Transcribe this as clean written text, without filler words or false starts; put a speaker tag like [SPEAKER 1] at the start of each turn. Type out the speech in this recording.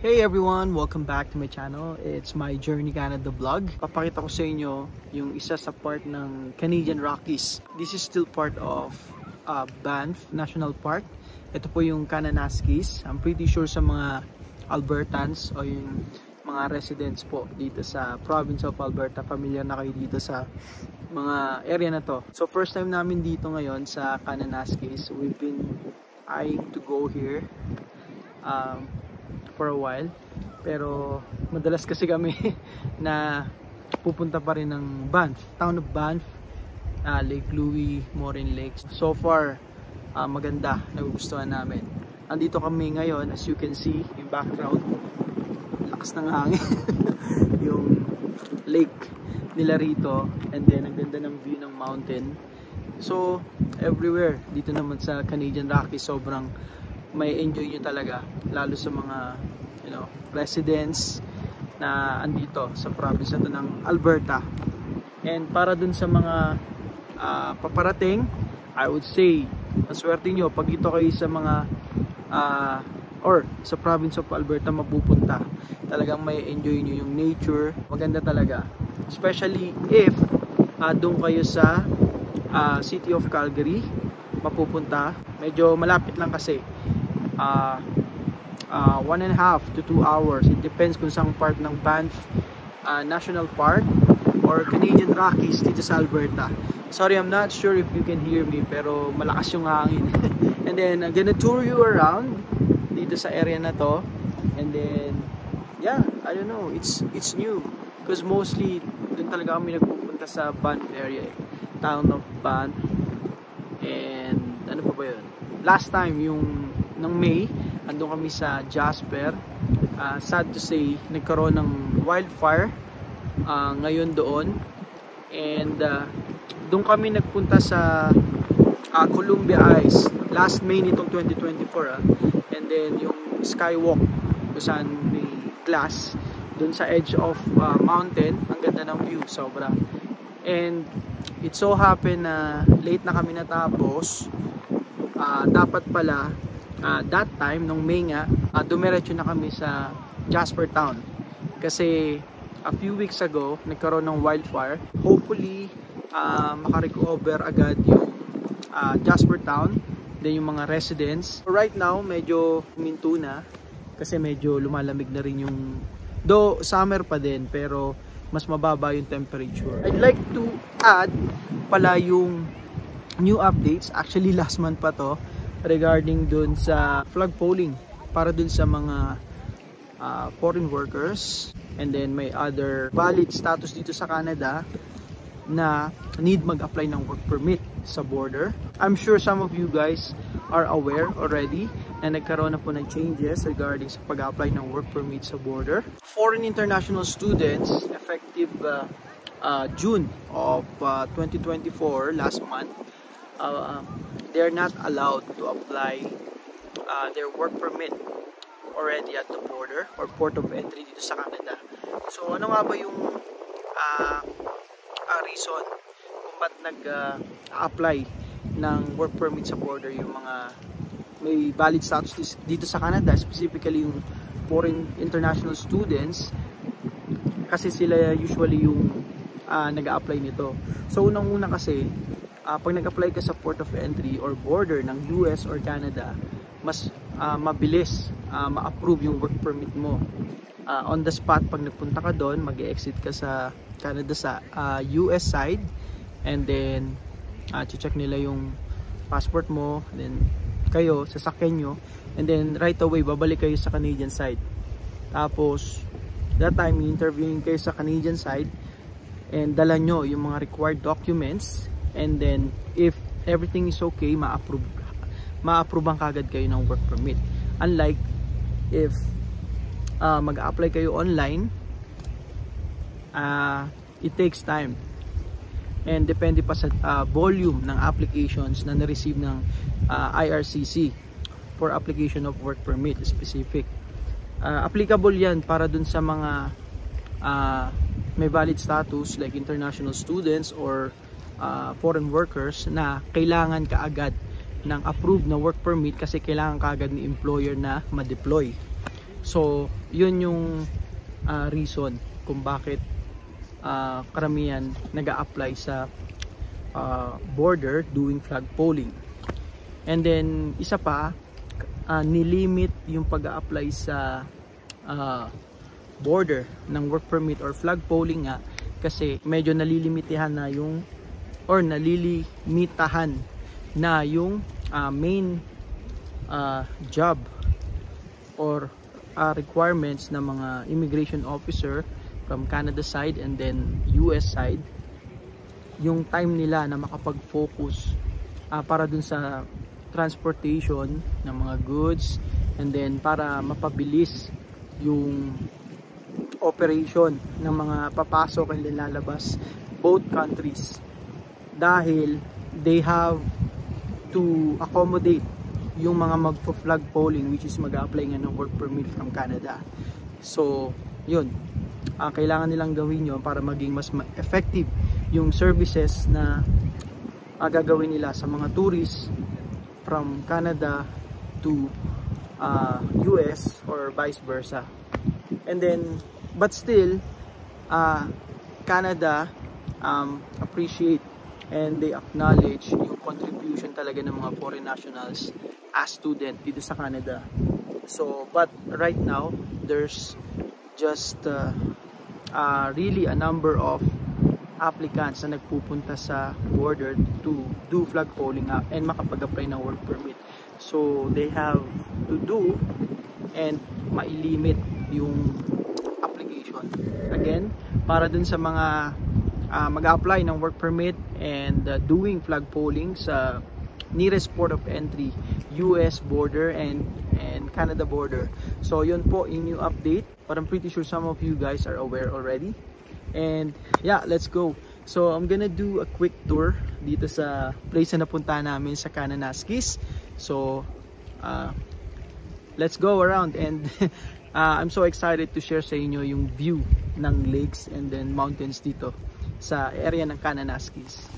[SPEAKER 1] Hey everyone! Welcome back to my channel. It's my Journey Canada vlog. Papakita ko sa inyo yung isa sa part ng Canadian Rockies. This is still part of Banff National Park. Ito po yung Kananaskis. I'm pretty sure sa mga Albertans o yung mga residents po dito sa province of Alberta, familiar na kayo dito sa mga area na to. So first time namin dito ngayon sa Kananaskis. We've been eyeing to go here for a while, pero madalas kasi kami na pupunta pa rin ng Banff, town of Banff, Lake Louise, Morin Lakes. So far maganda, nagugustuhan namin. Andito kami ngayon, as you can see yung background, lakas ng hangin yung lake nila rito, and then ang ganda ng view ng mountain. So everywhere dito naman sa Canadian Rockies, sobrang may enjoy nyo talaga, lalo sa mga residents na andito sa province na to ng Alberta. And para dun sa mga paparating, I would say maswerte nyo pag dito kayo sa mga or sa province of Alberta mapupunta. Talagang may enjoy nyo yung nature, maganda talaga, especially if doon kayo sa city of Calgary mapupunta. Medyo malapit lang kasi, 1.5 to 2 hours. It depends kung saan part ng Banff National Park or Canadian Rockies dito sa Alberta. Sorry, I'm not sure if you can hear me, pero malakas yung hangin. And then I'm gonna tour you around dito sa area na to. And then yeah, I don't know, it's new because mostly doon talaga kami nagpupunta sa Banff area, town of Banff. And ano pa ba yun? Last time yung ng May, andun kami sa Jasper. Sad to say, nagkaroon ng wildfire ngayon doon. And doon kami nagpunta sa Columbia Ice last May nitong 2024. And then yung skywalk kung saan may glass doon sa edge of mountain. Ang ganda ng view, sobra. And it so happen na late na kami natapos. Dapat pala that time, nung May nga, dumiretso na kami sa Jasper Town. Kasi a few weeks ago, nagkaroon ng wildfire. Hopefully, makarecover agad yung Jasper Town, then yung mga residents. Right now, medyo huminto na kasi medyo lumalamig na rin yung, though summer pa din, pero mas mababa yung temperature. I'd like to add pala yung new updates, actually last month pa to, regarding dun sa flag polling para dun sa mga foreign workers, and then may other valid status dito sa Canada na need mag-apply ng work permit sa border. I'm sure some of you guys are aware already na nagkaroon na po ng changes regarding sa pag-apply ng work permit sa border. Foreign international students, effective June of 2024, last month, they're not allowed to apply their work permit already at the border or port of entry dito sa Canada. So ano nga ba yung reason kung ba't nag-apply ng work permit sa border yung mga may valid status dito sa Canada, specifically yung foreign international students, kasi sila usually yung nag-apply nito. So unang-una kasi, pag nag-apply ka sa port of entry or border ng US or Canada, mas mabilis ma-approve yung work permit mo. On the spot, pag nagpunta ka doon, mag-exit ka sa Canada sa US side, and then check nila yung passport mo, then kayo, sasakyan nyo, and then right away, babalik kayo sa Canadian side. Tapos, that time, interviewing kayo sa Canadian side, and dala nyo yung mga required documents, and then if everything is okay, ma-approve ang kagad kayo ng work permit. Unlike if mag-apply kayo online, it takes time, and depende pa sa volume ng applications na na-receive ng IRCC for application of work permit specific. Applicable yan para dun sa mga may valid status like international students or foreign workers na kailangan kaagad ng approved na work permit kasi kailangan kaagad ni employer na ma-deploy. So yun yung reason kung bakit karamihan nag-a-apply sa border doing flagpoling. And then isa pa, nilimit yung pag-a-apply sa border ng work permit or flagpoling nga kasi medyo nalilimitahan na yung nalilimitahan na yung main job or requirements ng mga immigration officer from Canada side and then US side, yung time nila na makapag-focus para dun sa transportation ng mga goods and then para mapabilis yung operation ng mga papasok and then lalabas both countries, dahil they have to accommodate yung mga magpo-flag polling which is mag-a-apply nga ng work permit from Canada. So yun, kailangan nilang gawin yun para maging mas effective yung services na gagawin nila sa mga tourists from Canada to US or vice versa. And then but still Canada appreciate and they acknowledge yung contribution talaga ng mga foreign nationals as student dito sa Canada. So but right now there's just really a number of applicants na nagpupunta sa border to do flag polling and makapag-apply ng work permit. So they have to do and mailimit yung application. Again, para dun sa mga mag-apply ng work permit and doing flag polling sa nearest port of entry, US border and Canada border. So yun po yung new update, but I'm pretty sure some of you guys are aware already. And yeah, let's go. So I'm gonna do a quick tour dito sa place na napunta namin sa Kananaskis. So let's go around and I'm so excited to share sa inyo yung view ng lakes and then mountains dito sa area ng Kananaskis.